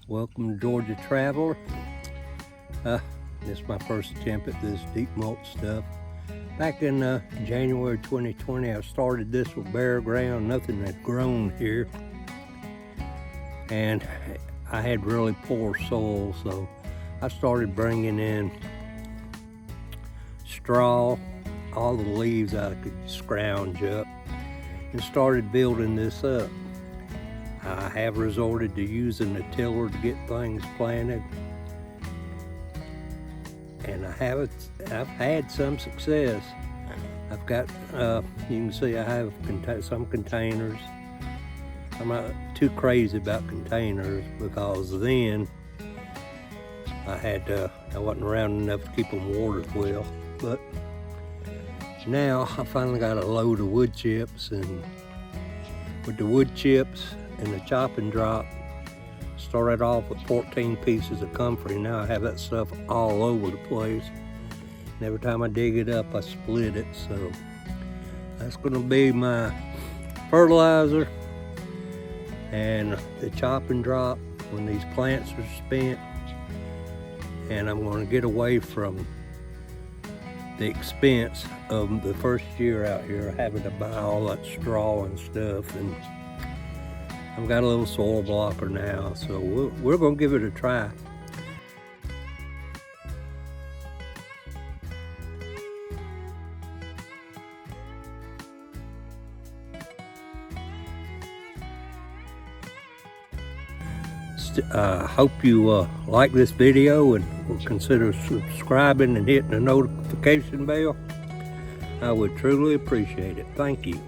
Welcome to Georgia Traveler. This is my first attempt at this deep mulch stuff. Back in January 2020, I started this with bare ground. Nothing had grown here. And I had really poor soil, so I started bringing in straw, all the leaves I could scrounge up, and started building this up. I have resorted to using the tiller to get things planted, and I've had some success. I've got, you can see I have some containers. I'm not too crazy about containers because then I wasn't around enough to keep them watered well. But now I finally got a load of wood chips, and with the wood chips and the chop and drop, started off with 14 pieces of comfrey. Now I have that stuff all over the place, and every time I dig it up I split it. So that's going to be my fertilizer and the chop and drop when these plants are spent. And I'm going to get away from the expense of the first year out here having to buy all that straw and stuff. And I've got a little soil blocker now, so we're going to give it a try. I hope you like this video and will consider subscribing and hitting the notification bell. I would truly appreciate it. Thank you.